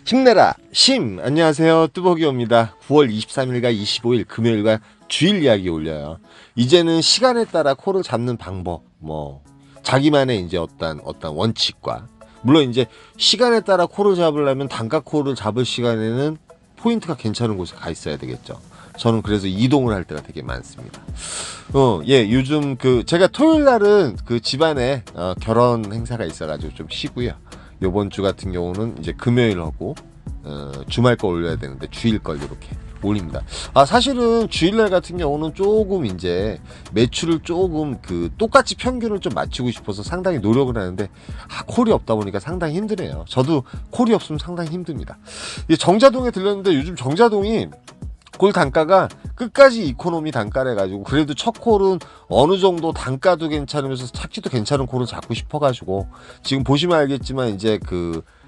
힘내라 심. 안녕하세요, 뚜벅이옵니다. 9월 23일과 25일 금요일과 주일 이야기 올려요. 이제는 시간에 따라 코를 잡는 방법, 자기만의 이제 어떤 원칙과, 물론 이제 시간에 따라 코를 잡으려면 단가 코를 잡을 시간에는 포인트가 괜찮은 곳에 가 있어야 되겠죠. 저는 그래서 이동을 할 때가 되게 많습니다. 요즘 제가 토요일 날은 집안에 결혼 행사가 있어가지고 좀 쉬고요. 요번 주 같은 경우는 이제 금요일 하고 주말 거 올려야 되는데 주일 걸 이렇게 올립니다. 사실은 주일날 같은 경우는 조금 이제 매출을 조금 똑같이 평균을 좀 맞추고 싶어서 상당히 노력을 하는데 콜이 없다 보니까 상당히 힘드네요. 저도 콜이 없으면 상당히 힘듭니다. 정자동에 들렸는데 요즘 정자동이 콜 단가가 끝까지 이코노미 단가를 해가지고, 그래도 첫 콜은 어느 정도 단가도 괜찮으면서 찾기도 괜찮은 콜을 잡고 싶어가지고, 지금 보시면 알겠지만 이제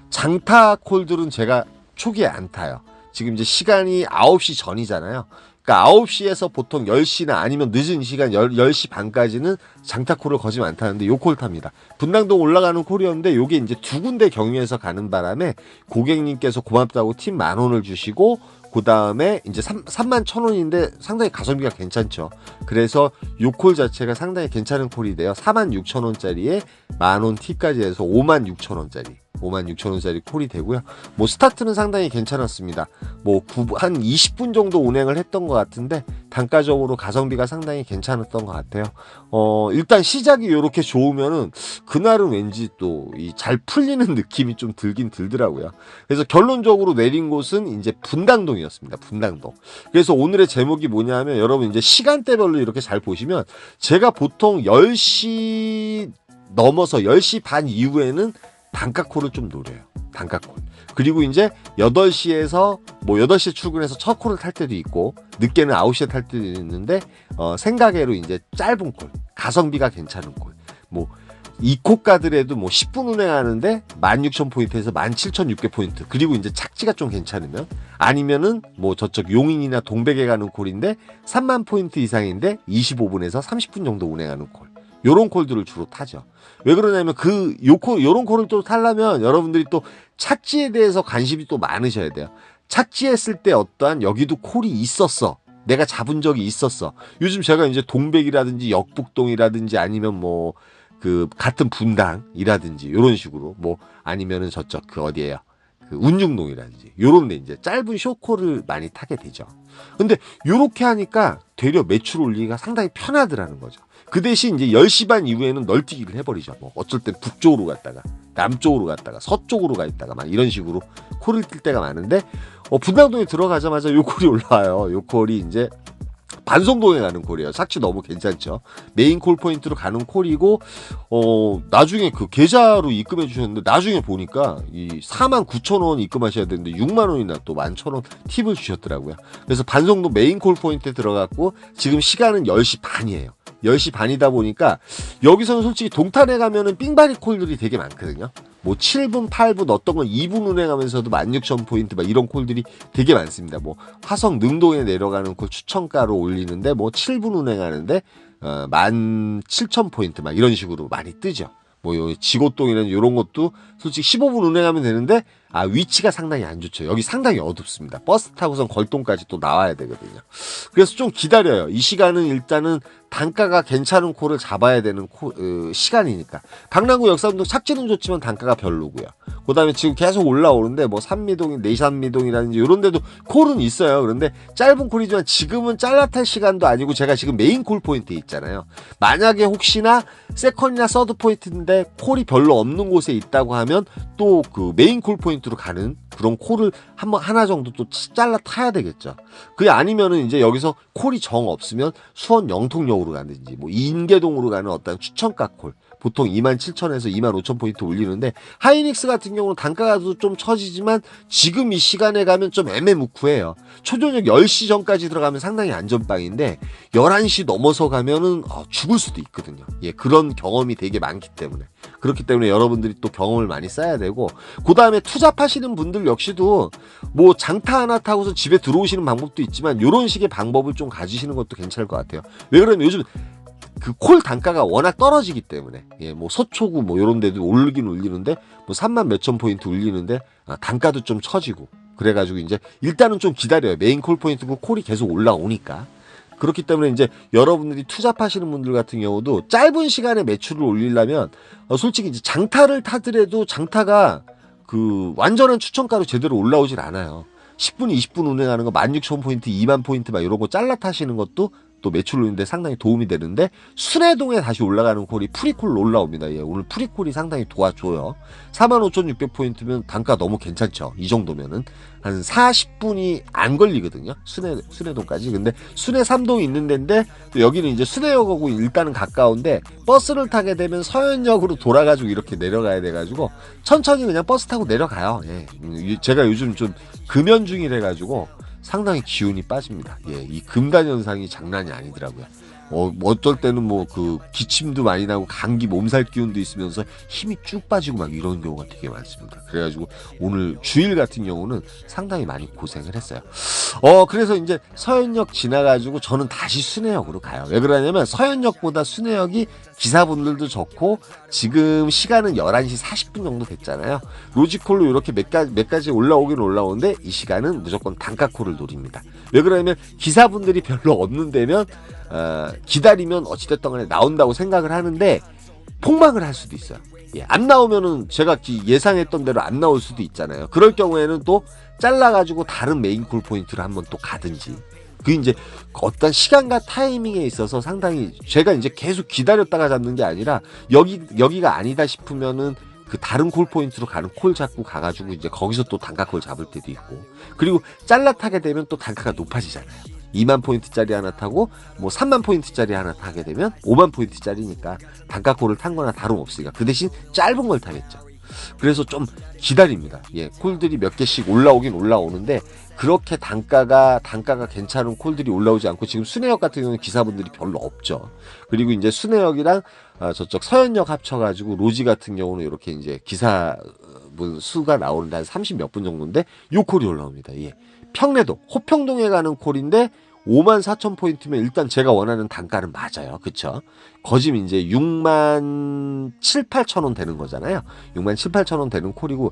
장타 콜들은 제가 초기에 안 타요. 지금 이제 시간이 9시 전이잖아요. 그러니까 9시에서 보통 10시나 아니면 늦은 시간 10시 반까지는 장타 콜을 거짓 안 타는데 요 콜 탑니다. 분당동 올라가는 콜이었는데 요게 이제 두 군데 경유해서 가는 바람에 고객님께서 고맙다고 팁 10,000원을 주시고, 그 다음에 이제 31,000원인데 상당히 가성비가 괜찮죠. 그래서 요 콜 자체가 상당히 괜찮은 콜이 돼요. 46,000원짜리에 10,000원 팁까지 해서 56,000원짜리 콜이 되고요. 스타트는 상당히 괜찮았습니다. 한 20분 정도 운행을 했던 것 같은데 단가적으로 가성비가 상당히 괜찮았던 것 같아요. 일단 시작이 이렇게 좋으면은 그날은 왠지 또 잘 풀리는 느낌이 좀 들긴 들더라고요. 그래서 결론적으로 내린 곳은 이제 분당동이었습니다. 분당동. 그래서 오늘의 제목이 뭐냐면, 여러분 이제 시간대별로 이렇게 잘 보시면, 제가 보통 10시 넘어서 10시 반 이후에는 단가콜을 좀 노려요. 단가콜. 그리고 이제 8시에서 8시에 출근해서 첫 콜을 탈 때도 있고, 늦게는 9시에 탈 때도 있는데, 생각외로 이제 짧은 콜, 가성비가 괜찮은 콜. 이코 가더라도 10분 운행하는데 16,000포인트에서 17,600포인트. 그리고 이제 착지가 좀 괜찮으면, 아니면은 저쪽 용인이나 동백에 가는 콜인데 3만 포인트 이상인데 25분에서 30분 정도 운행하는 콜. 요런 콜들을 주로 타죠. 왜 그러냐면 요런 콜을 또 타려면 여러분들이 또 착지에 대해서 관심이 또 많으셔야 돼요. 착지했을 때 어떠한 여기도 콜이 있었어, 내가 잡은 적이 있었어. 요즘 제가 이제 동백이라든지 역북동이라든지 아니면 같은 분당이라든지 요런 식으로, 아니면은 저쪽 어디에요? 운중동이라든지 요런데 이제 짧은 쇼콜을 많이 타게 되죠. 근데 요렇게 하니까 되려 매출 올리기가 상당히 편하더라는 거죠. 그 대신 이제 10시 반 이후에는 널뛰기를 해버리죠. 어쩔 땐 북쪽으로 갔다가 남쪽으로 갔다가 서쪽으로 가 있다가 막 이런 식으로 콜을 뛸 때가 많은데, 분당동에 들어가자마자 요 콜이 올라와요. 요 콜이 이제 반송동에 가는 콜이에요. 착지 너무 괜찮죠. 메인 콜 포인트로 가는 콜이고, 나중에 계좌로 입금해 주셨는데, 나중에 보니까 49,000원 입금하셔야 되는데 6만원이나 또 11,000원 팁을 주셨더라고요. 그래서 반송동 메인 콜 포인트에 들어갔고, 지금 시간은 10시 반이에요. 10시 반이다 보니까 여기서는 솔직히 동탄에 가면은 삥바리 콜들이 되게 많거든요. 7분, 8분, 어떤 건 2분 운행하면서도 16,000포인트 막 이런 콜들이 되게 많습니다. 화성 능동에 내려가는 콜 추천가로 올리는데 7분 운행하는데 17,000포인트 막 이런 식으로 많이 뜨죠. 지고동이라는 이런 것도 솔직히 15분 운행하면 되는데 위치가 상당히 안 좋죠. 여기 상당히 어둡습니다. 버스 타고선 걸동까지 또 나와야 되거든요. 그래서 좀 기다려요. 이 시간은 일단은 단가가 괜찮은 콜을 잡아야 되는 시간이니까. 강남구 역삼동 착지는 좋지만 단가가 별로고요. 그 다음에 지금 계속 올라오는데 삼미동이 내산미동이라든지 이런 데도 콜은 있어요. 그런데 짧은 콜이지만 지금은 잘라탈 시간도 아니고, 제가 지금 메인 콜 포인트에 있잖아요. 만약에 혹시나 세컨이나 서드 포인트인데 콜이 별로 없는 곳에 있다고 하면 또 메인 콜 포인트로 가는 그런 콜을 하나 정도 또 잘라 타야 되겠죠. 그게 아니면은 이제 여기서 콜이 정 없으면 수원 영통역으로 가든지 인계동으로 가는 어떤 추천가 콜, 보통 27,000에서 25,000포인트 올리는데, 하이닉스 같은 경우는 단가가 좀 처지지만 지금 이 시간에 가면 좀 애매무쿠해요. 초저녁 10시 전까지 들어가면 상당히 안전빵인데 11시 넘어서 가면은 죽을 수도 있거든요. 그런 경험이 되게 많기 때문에. 그렇기 때문에 여러분들이 또 경험을 많이 쌓아야 되고, 그 다음에 투잡하시는 분들 역시도 장타 하나 타고서 집에 들어오시는 방법도 있지만 요런 식의 방법을 좀 가지시는 것도 괜찮을 것 같아요. 왜 그러면 요즘 그 콜 단가가 워낙 떨어지기 때문에 예, 뭐 서초구 뭐 이런 데도 올리긴 올리는데 뭐 3만 몇천 포인트 올리는데 단가도 좀 처지고 그래가지고 이제 일단은 좀 기다려요. 메인 콜 포인트고 콜이 계속 올라오니까. 그렇기 때문에 이제 여러분들이 투잡하시는 분들 같은 경우도 짧은 시간에 매출을 올리려면 솔직히 이제 장타를 타더라도 장타가 그 완전한 추천가로 제대로 올라오질 않아요. 10분, 20분 운행하는 거 16,000포인트, 2만 포인트 막 이런 거 잘라 타시는 것도 또 매출 올리는데 상당히 도움이 되는데 순회동에 다시 올라가는 콜이 프리콜 올라옵니다. 예, 오늘 프리콜이 상당히 도와줘요. 45,600포인트면 단가 너무 괜찮죠. 이 정도면은 한 40분이 안 걸리거든요. 순회동까지. 근데 순회 3동이 있는 데인데 또 여기는 이제 순회역하고 일단은 가까운데 버스를 타게 되면 서현역으로 돌아가지고 이렇게 내려가야 돼가지고 천천히 그냥 버스 타고 내려가요. 예, 제가 요즘 좀 금연 중이래 가지고 상당히 기운이 빠집니다. 예, 이 금단 현상이 장난이 아니더라고요. 어떨 때는 뭐 그 기침도 많이 나고 감기 몸살 기운도 있으면서 힘이 쭉 빠지고 막 이런 경우가 되게 많습니다. 그래가지고 오늘 주일 같은 경우는 상당히 많이 고생을 했어요. 그래서 이제 서현역 지나가지고 저는 다시 순회역으로 가요. 왜 그러냐면 서현역보다 순회역이 기사분들도 좋고 지금 시간은 11시 40분 정도 됐잖아요. 로지콜로 이렇게 몇 가지 올라오긴 올라오는데 이 시간은 무조건 단가콜을 노립니다. 왜 그러냐면 기사분들이 별로 없는 데면 기다리면 어찌됐든 간에 나온다고 생각을 하는데 폭망을 할 수도 있어요. 예, 안 나오면은 제가 예상했던 대로 안 나올 수도 있잖아요. 그럴 경우에는 또 잘라가지고 다른 메인 콜 포인트를 한번 또 가든지. 그 이제 어떤 시간과 타이밍에 있어서 상당히 제가 이제 계속 기다렸다가 잡는 게 아니라 여기가 아니다 싶으면은 그 다른 콜 포인트로 가는 콜 잡고 가가지고 이제 거기서 또 단가 콜 잡을 때도 있고 그리고 잘라 타게 되면 또 단가가 높아지잖아요. 2만 포인트짜리 하나 타고 뭐 3만 포인트짜리 하나 타게 되면 5만 포인트짜리니까 단가콜을 탄 거나 다름없으니까 그 대신 짧은 걸 타겠죠. 그래서 좀 기다립니다. 예, 콜들이 몇 개씩 올라오긴 올라오는데 그렇게 단가가 괜찮은 콜들이 올라오지 않고 지금 순회역 같은 경우는 기사분들이 별로 없죠. 그리고 이제 순회역이랑 저쪽 서현역 합쳐가지고 로지 같은 경우는 이렇게 이제 기사분 수가 나오는데 한 30 몇 분 정도인데 요 콜이 올라옵니다. 예. 평내동, 호평동에 가는 콜인데 54,000포인트면 일단 제가 원하는 단가는 맞아요. 그쵸? 거짐 이제 6만 7, 8천원 되는 거잖아요. 6만 7, 8천원 되는 콜이고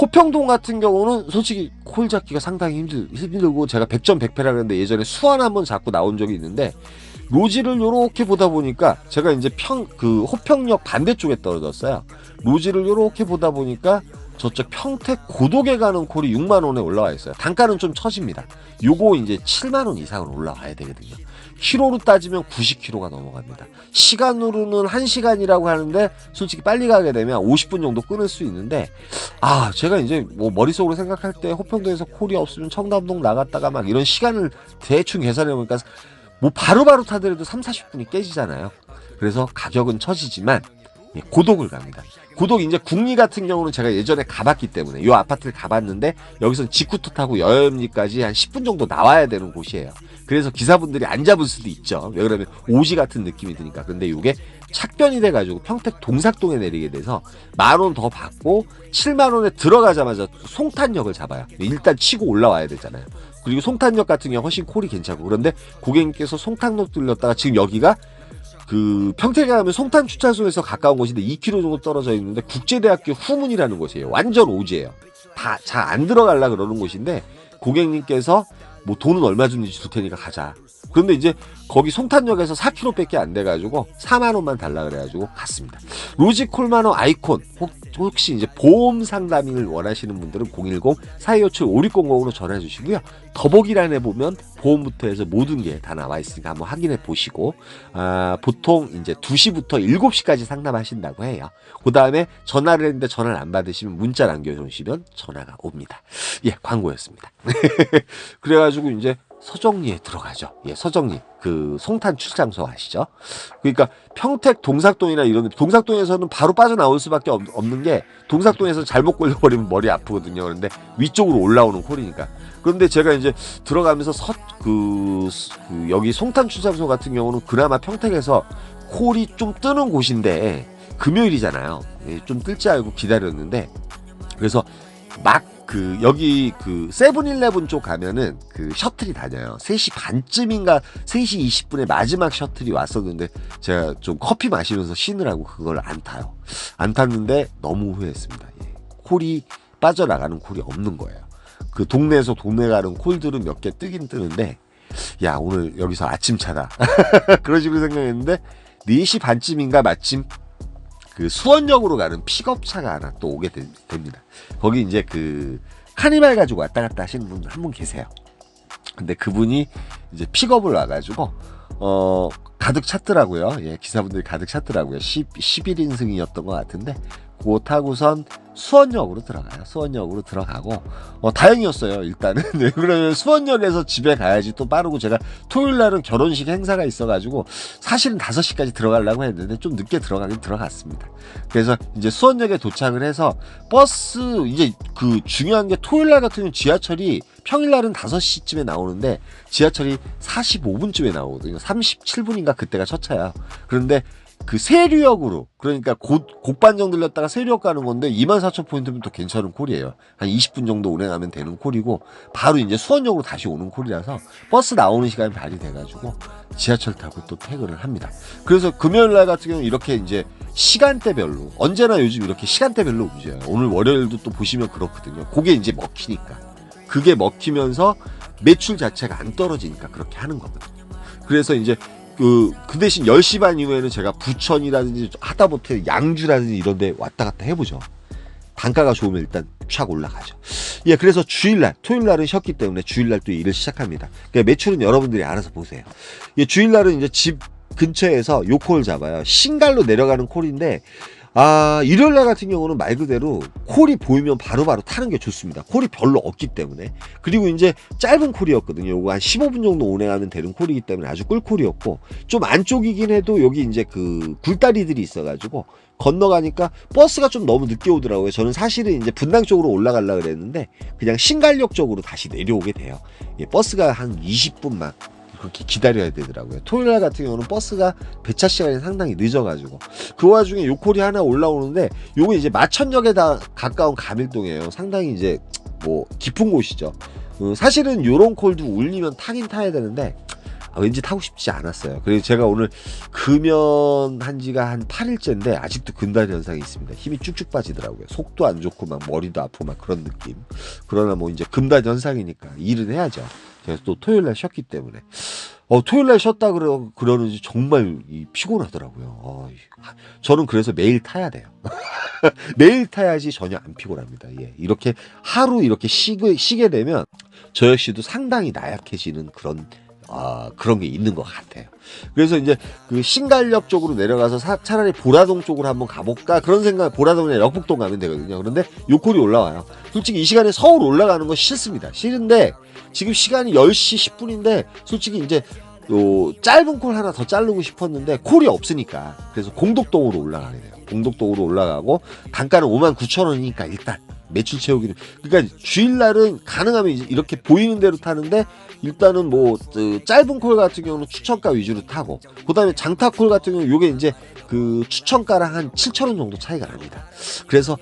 호평동 같은 경우는 솔직히 콜 잡기가 상당히 힘들고 제가 100점 100패라 그랬는데 예전에 수원 한번 잡고 나온 적이 있는데 로지를 요렇게 보다 보니까 제가 이제 호평역 반대쪽에 떨어졌어요. 로지를 요렇게 보다 보니까 저쪽 평택 고독에 가는 콜이 6만원에 올라와 있어요. 단가는 좀 처집니다. 요거 이제 7만원 이상으로 올라와야 되거든요. 키로로 따지면 90km가 넘어갑니다. 시간으로는 1시간이라고 하는데 솔직히 빨리 가게 되면 50분 정도 끊을 수 있는데 제가 이제 뭐 머릿속으로 생각할 때 호평동에서 콜이 없으면 청담동 나갔다가 막 이런 시간을 대충 계산해 보니까 뭐 바로바로 타더라도 3, 40분이 깨지잖아요. 그래서 가격은 처지지만 고독을 갑니다. 고독 이제 국리 같은 경우는 제가 예전에 가봤기 때문에 이 아파트를 가봤는데 여기서 직구토 타고 여염리까지 한 10분 정도 나와야 되는 곳이에요. 그래서 기사분들이 안 잡을 수도 있죠. 왜 그러면 오지 같은 느낌이 드니까. 근데 이게 착변이 돼가지고 평택 동삭동에 내리게 돼서 10,000원 더 받고 7만원에 들어가자마자 송탄역을 잡아요. 일단 치고 올라와야 되잖아요. 그리고 송탄역 같은 경우 훨씬 콜이 괜찮고 그런데 고객님께서 송탄역 들렸다가 지금 여기가 그 평택에 가면 송탄 추찰소에서 가까운 곳인데 2km 정도 떨어져 있는데 국제대학교 후문이라는 곳이에요. 완전 오지예요. 다 잘 안 들어가려 그러는 곳인데 고객님께서 뭐 돈은 얼마 주는지 줄 테니까 가자. 그런데 이제 거기 송탄역에서 4km밖에 안 돼가지고 4만원만 달라 그래가지고 갔습니다. 로지콜만원 아이콘 혹시 이제 보험 상담을 원하시는 분들은 010-4257-5600으로 전화해 주시고요. 더보기란에 보면 보험부터 해서 모든 게 다 나와 있으니까 한번 확인해 보시고 보통 이제 2시부터 7시까지 상담하신다고 해요. 그 다음에 전화를 했는데 전화를 안 받으시면 문자 남겨주시면 전화가 옵니다. 예, 광고였습니다. 그래가지고 이제 서정리에 들어가죠. 예, 서정리. 그 송탄 출장소 아시죠? 그러니까 평택 동삭동이나 이런 동삭동에서는 바로 빠져나올 수밖에 없는 게 동삭동에서 잘못 걸려버리면 머리 아프거든요. 그런데 위쪽으로 올라오는 콜이니까. 그런데 제가 이제 들어가면서 여기 송탄 출장소 같은 경우는 그나마 평택에서 콜이 좀 뜨는 곳인데 금요일이잖아요. 예, 좀 뜰지 알고 기다렸는데 그래서 막 그 여기 그 세븐일레븐 쪽 가면은 그 셔틀이 다녀요. 3시 반쯤인가 3시 20분에 마지막 셔틀이 왔었는데 제가 좀 커피 마시면서 쉬느라고 그걸 안 타요. 안 탔는데 너무 후회했습니다. 예. 콜이 빠져나가는 콜이 없는 거예요. 그 동네에서 동네 가는 콜들은 몇 개 뜨긴 뜨는데 야 오늘 여기서 아침차다 그런 식으로 생각했는데 4시 반쯤인가 마침 그 수원역으로 가는 픽업차가 하나 또 오게 됩니다. 거기 이제 그 카니발 가지고 왔다 갔다 하시는 분 한 분 계세요. 근데 그분이 이제 픽업을 와가지고 가득 찼더라고요. 예, 기사분들이 가득 찼더라고요. 11인승이었던 것 같은데 그거 타고선 수원역으로 들어가요. 수원역으로 들어가고 다행이었어요. 일단은 네, 그러면 수원역에서 집에 가야지 또 빠르고 제가 토요일 날은 결혼식 행사가 있어가지고 사실은 5시까지 들어가려고 했는데 좀 늦게 들어가긴 들어갔습니다. 그래서 이제 수원역에 도착을 해서 버스 이제 그 중요한 게 토요일 날 같은 경우는 지하철이 평일 날은 5시쯤에 나오는데 지하철이 45분쯤에 나오거든요. 37분인가 그때가 첫 차야. 그런데 그 세류역으로 그러니까 곡반정 들렸다가 세류역 가는 건데 24,000포인트면 또 괜찮은 콜이에요. 한 20분 정도 운행하면 되는 콜이고 바로 이제 수원역으로 다시 오는 콜이라서 버스 나오는 시간이 발휘돼가지고 지하철 타고 또 퇴근을 합니다. 그래서 금요일 날 같은 경우는 이렇게 이제 시간대별로 언제나 요즘 이렇게 시간대별로 움직여요. 오늘 월요일도 또 보시면 그렇거든요. 그게 이제 먹히니까 그게 먹히면서 매출 자체가 안 떨어지니까 그렇게 하는 거거든요. 그래서 이제 그 대신 10시 반 이후에는 제가 부천이라든지 하다못해 양주라든지 이런 데 왔다 갔다 해보죠. 단가가 좋으면 일단 촥 올라가죠. 예, 그래서 주일날, 토요일날은 쉬었기 때문에 주일날 또 일을 시작합니다. 그러니까 매출은 여러분들이 알아서 보세요. 예, 주일날은 이제 집 근처에서 요 콜을 잡아요. 신갈로 내려가는 콜인데 일요일날 같은 경우는 말 그대로 콜이 보이면 바로바로 타는 게 좋습니다. 콜이 별로 없기 때문에. 그리고 이제 짧은 콜이었거든요. 요거 한 15분 정도 운행하면 되는 콜이기 때문에 아주 꿀콜이었고, 좀 안쪽이긴 해도 여기 이제 그 굴다리들이 있어가지고 건너가니까 버스가 좀 너무 늦게 오더라고요. 저는 사실은 이제 분당 쪽으로 올라가려고 그랬는데 그냥 신갈역 쪽으로 다시 내려오게 돼요. 예, 버스가 한 20분만 그렇게 기다려야 되더라고요. 토요일 날 같은 경우는 버스가 배차 시간이 상당히 늦어가지고 그 와중에 요 콜이 하나 올라오는데 요게 이제 마천역에 다 가까운 가밀동이에요. 상당히 이제 뭐 깊은 곳이죠. 사실은 요런 콜도 울리면 타긴 타야 되는데 왠지 타고 싶지 않았어요. 그리고 제가 오늘 금연한 지가 한 8일째인데 아직도 근달 현상이 있습니다. 힘이 쭉쭉 빠지더라고요. 속도 안 좋고 막 머리도 아프고 막 그런 느낌. 그러나 뭐 이제 금달 현상이니까 일은 해야죠. 제가 또 토요일날 쉬었기 때문에 토요일날 쉬었다 그러는지 정말 피곤하더라고요. 저는 그래서 매일 타야 돼요. 매일 타야지 전혀 안 피곤합니다. 예, 이렇게 하루 이렇게 쉬게 되면 저 역시도 상당히 나약해지는 그런 게 있는 것 같아요. 그래서 이제 그 신갈역 쪽으로 내려가서 차라리 보라동 쪽으로 한번 가볼까 그런 생각. 보라동이나 역북동 가면 되거든요. 그런데 요 콜이 올라와요. 솔직히 이 시간에 서울 올라가는 건 싫습니다. 싫은데 지금 시간이 10시 10분인데 솔직히 이제 짧은 콜 하나 더 자르고 싶었는데 콜이 없으니까 그래서 공덕동으로 올라가게 돼요. 공덕동으로 올라가고 단가는 59,000원이니까 일단 매출 채우기는. 그러니까 주일날은 가능하면 이제 이렇게 보이는 대로 타는데 일단은 뭐 짧은 콜 같은 경우는 추천가 위주로 타고 그다음에 장타 콜 같은 경우 요게 이제 그 추천가랑 한 7,000원 정도 차이가 납니다. 그래서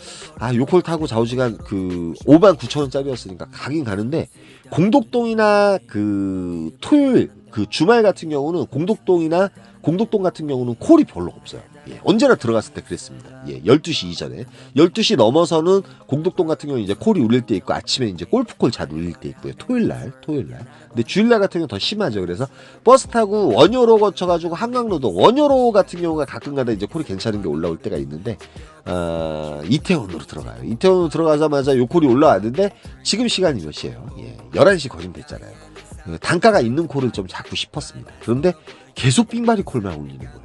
요 콜 타고 좌우지간 그 59,000원짜리였으니까 가긴 가는데 공덕동이나 그 토요일 그 주말 같은 경우는 공덕동 같은 경우는 콜이 별로 없어요. 예, 언제나 들어갔을 때 그랬습니다. 예, 12시 이전에 12시 넘어서는 공덕동 같은 경우는 이제 콜이 울릴 때 있고 아침에 이제 골프콜 잘 울릴 때 있고요. 토요일날. 근데 주일날 같은 경우는 더 심하죠. 그래서 버스 타고 원효로 거쳐가지고 한강로동 원효로 같은 경우가 가끔가다 이제 콜이 괜찮은 게 올라올 때가 있는데 이태원으로 들어가요. 이태원으로 들어가자마자 요 콜이 올라왔는데 지금 시간이 몇 시예요? 예, 11시 거진 됐잖아요. 단가가 있는 콜을 좀 잡고 싶었습니다. 그런데 계속 빙바리 콜만 울리는 거예요.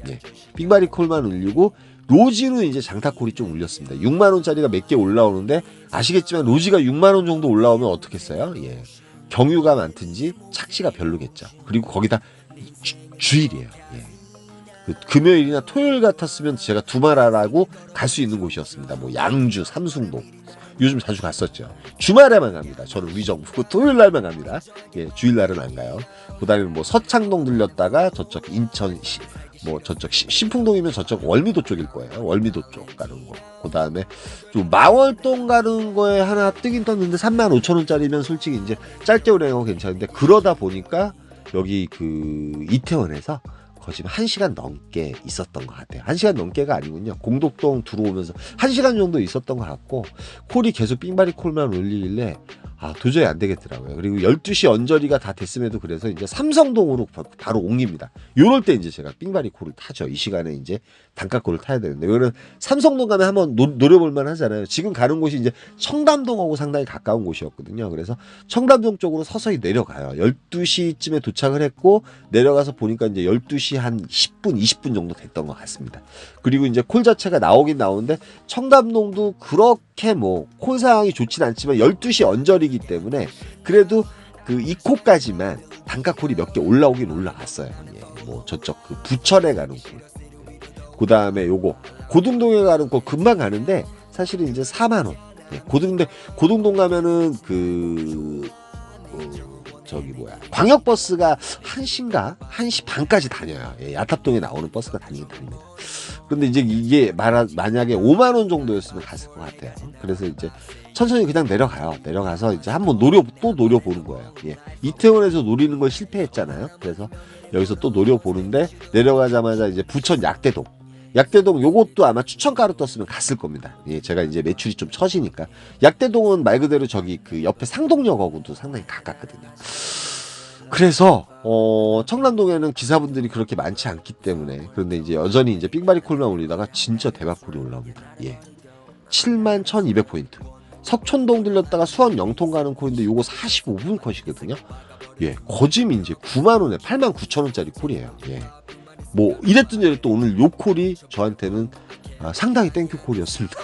예, 빙바리 콜만 울리고 로지로 이제 장타콜이 좀 울렸습니다. 6만원짜리가 몇 개 올라오는데 아시겠지만 로지가 6만원 정도 올라오면 어떻겠어요? 예, 경유가 많든지 착시가 별로겠죠. 그리고 거기다 주일이에요. 예. 그 금요일이나 토요일 같았으면 제가 두말하라고 갈 수 있는 곳이었습니다. 뭐 양주, 삼숭동 요즘 자주 갔었죠. 주말에만 갑니다. 저는 위정부 토요일 날만 갑니다. 예, 주일 날은 안 가요. 그다음에 뭐 서창동 들렸다가 저쪽 인천 뭐 저쪽 신풍동이면 저쪽 월미도 쪽일 거예요. 월미도 쪽 가는 거. 그 다음에 좀 마월동 가는 거에 하나 뜨긴 떴는데 35,000원짜리면 솔직히 이제 짧게 운행하고 괜찮은데, 그러다 보니까 여기 그 이태원에서 거의 지금 1시간 넘게 있었던 것 같아요. 1시간 넘게가 아니군요. 공덕동 들어오면서 1시간 정도 있었던 것 같고, 콜이 계속 삥바리 콜만 올리길래 도저히 안 되겠더라고요. 그리고 12시 언저리가 다 됐음에도 그래서 이제 삼성동으로 바로 옮깁니다. 요럴 때 이제 제가 삥바리 콜을 타죠. 이 시간에 이제 단가콜을 타야 되는데, 이거는 삼성동 가면 한번 노려볼만 하잖아요. 지금 가는 곳이 이제 청담동하고 상당히 가까운 곳이었거든요. 그래서 청담동 쪽으로 서서히 내려가요. 12시쯤에 도착을 했고, 내려가서 보니까 이제 12시 한 10분, 20분 정도 됐던 것 같습니다. 그리고 이제 콜 자체가 나오긴 나오는데, 청담동도 그렇게 뭐 콜 상황이 좋진 않지만 12시 언저리기 때문에 그래도 그 이 콜까지만 단가 콜이 몇 개 올라오긴 올라갔어요. 예, 뭐 저쪽 그 부천에 가는 콜, 그 다음에 요거 고등동에 가는 콜 금방 가는데 사실은 이제 4만 원. 예, 고등동 가면은 저기 뭐야, 광역버스가 1시인가 1시 반까지 다녀요. 예, 야탑동에 나오는 버스가 다니긴 다닙니다. 근데 이제 이게 만약에 5만 원 정도였으면 갔을 것 같아요. 그래서 이제 천천히 그냥 내려가요. 내려가서 이제 한번 또 노려보는 거예요. 예. 이태원에서 노리는 걸 실패했잖아요. 그래서 여기서 또 노려보는데, 내려가자마자 이제 부천 약대동 요것도 아마 추천가로 떴으면 갔을 겁니다. 예, 제가 이제 매출이 좀 처지니까. 약대동은 말 그대로 저기 그 옆에 상동역하고도 상당히 가깝거든요. 그래서 청담동에는 기사분들이 그렇게 많지 않기 때문에, 그런데 이제 여전히 이제 삥바리 콜만 올리다가 진짜 대박 콜이 올라옵니다. 예. 71,200포인트. 석촌동 들렸다가 수원 영통 가는 콜인데 요거 45분 컷이거든요. 예. 거짐이 이제 9만 원에 89,000원짜리 콜이에요. 예. 뭐 이랬든 저랬든 오늘 요 콜이 저한테는 상당히 땡큐 콜이었습니다.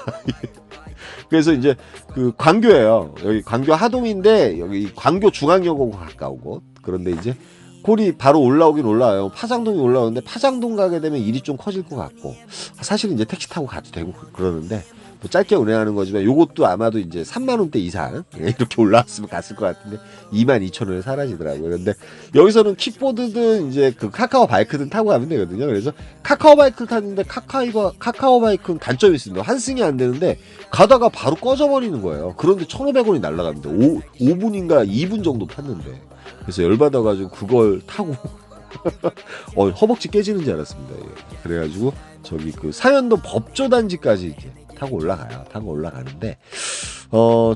그래서 이제 그 광교예요. 여기 광교 하동인데 여기 광교 중앙역하고 가까우고, 그런데 이제 콜이 바로 올라오긴 올라와요. 파장동이 올라오는데 파장동 가게 되면 일이 좀 커질 것 같고, 사실은 이제 택시 타고 가도 되고 그러는데 뭐 짧게 운행하는 거지만 요것도 아마도 이제 3만 원대 이상 이렇게 올라왔으면 갔을 것 같은데 22,000원에 사라지더라고요. 그런데 여기서는 킥보드든 이제 그 카카오 바이크든 타고 가면 되거든요. 그래서 카카오 바이크를 탔는데 카카오 바이크는 단점이 있습니다. 환승이 안 되는데 가다가 바로 꺼져버리는 거예요. 그런데 1,500원이 날라갑니다. 5분인가 2분 정도 탔는데. 그래서 열받아가지고 그걸 타고 허벅지 깨지는 줄 알았습니다. 예. 그래가지고 저기 그 사연동 법조단지까지 이렇게 타고 올라가요. 타고 올라가는데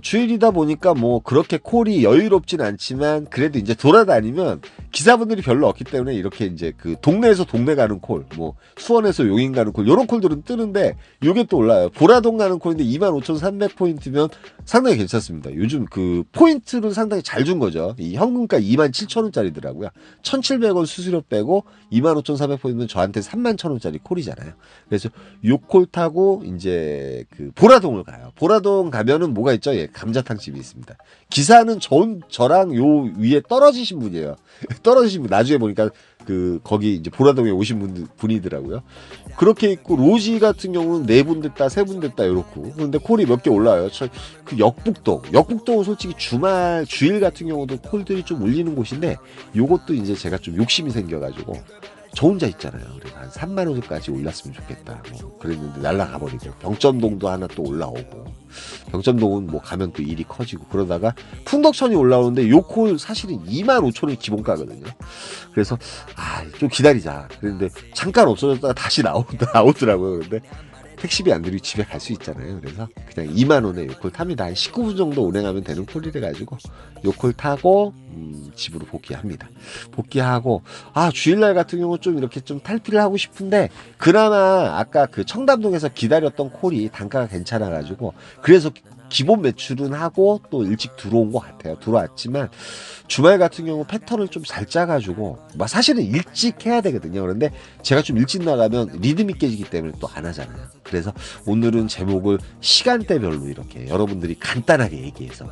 주일이다 보니까 뭐 그렇게 콜이 여유롭진 않지만, 그래도 이제 돌아다니면 기사분들이 별로 없기 때문에 이렇게 이제 그 동네에서 동네 가는 콜, 뭐 수원에서 용인 가는 콜, 요런 콜들은 뜨는데 요게 또 올라요. 보라동 가는 콜인데 25,300포인트면 상당히 괜찮습니다. 요즘 그 포인트를 상당히 잘 준 거죠. 이 현금가 27,000원짜리더라고요. 1,700원 수수료 빼고 25,400포인트면 저한테 31,000원짜리 콜이잖아요. 그래서 요 콜 타고 이제 그 보라동을 가요. 보라동 가면은 뭐가 있죠? 예, 감자탕 집이 있습니다. 기사는 저랑 요 위에 떨어지신 분이에요. 떨어지신 분, 나중에 보니까 그 거기 이제 보라동에 오신 분이더라고요. 그렇게 있고, 로지 같은 경우는 4분 됐다 3분 됐다 이렇고, 그런데 콜이 몇 개 올라와요. 그 역북동은 솔직히 주일 같은 경우도 콜들이 좀 울리는 곳인데, 요것도 이제 제가 좀 욕심이 생겨가지고 저 혼자 있잖아요. 그래서 한 3만 원까지 올랐으면 좋겠다. 뭐 그랬는데 날라가 버리고, 병점동도 하나 또 올라오고, 병점동은 뭐 가면 또 일이 커지고, 그러다가 풍덕천이 올라오는데 요 콜 사실은 25,000원 기본가거든요. 그래서 좀 기다리자. 그런데 잠깐 없어졌다가 다시 나오더라고요. 근데 택시비 안 들이고 집에 갈 수 있잖아요. 그래서 그냥 2만 원에 요 콜 탑니다. 한 19분 정도 운행하면 되는 콜이래 가지고 요 콜 타고 집으로 복귀합니다. 복귀하고, 주일날 같은 경우 좀 이렇게 좀 탈피를 하고 싶은데, 그나마 아까 그 청담동에서 기다렸던 콜이 단가가 괜찮아 가지고, 그래서 기본 매출은 하고 또 일찍 들어온 것 같아요. 들어왔지만 주말 같은 경우 패턴을 좀 잘 짜가지고, 사실은 일찍 해야 되거든요. 그런데 제가 좀 일찍 나가면 리듬이 깨지기 때문에 또 안 하잖아요. 그래서 오늘은 제목을 시간대별로 이렇게 여러분들이 간단하게 얘기해서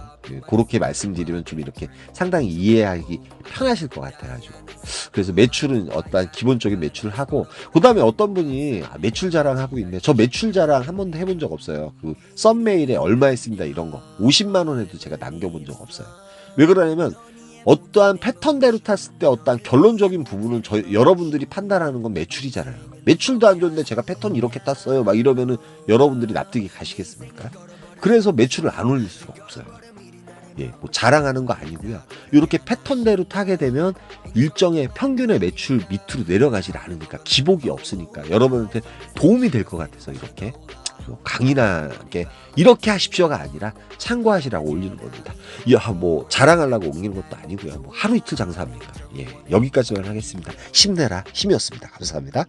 그렇게 말씀드리면 좀 이렇게 상당히 이해하기 편하실 것 같아가지고, 그래서 매출은 어떤 기본적인 매출을 하고, 그 다음에 어떤 분이 매출 자랑하고 있네. 저 매출 자랑 한 번도 해본 적 없어요. 그 썸메일에 얼마 했습니다 이런 거 50만 원에도 제가 남겨본 적 없어요. 왜 그러냐면 어떠한 패턴대로 탔을 때 어떠한 결론적인 부분은 여러분들이 판단하는 건 매출이잖아요. 매출도 안 좋은데 제가 패턴 이렇게 땄어요. 막 이러면은 여러분들이 납득이 가시겠습니까? 그래서 매출을 안 올릴 수가 없어요. 예, 뭐 자랑하는 거 아니고요. 이렇게 패턴대로 타게 되면 일정의 평균의 매출 밑으로 내려가질 않으니까 기복이 없으니까 여러분한테 도움이 될 것 같아서 이렇게 강인하게 이렇게 하십시오가 아니라 참고하시라고 올리는 겁니다. 야, 뭐 자랑하려고 옮기는 것도 아니고요. 뭐 하루 이틀 장사합니까? 예, 여기까지만 하겠습니다. 힘내라 힘이었습니다. 감사합니다.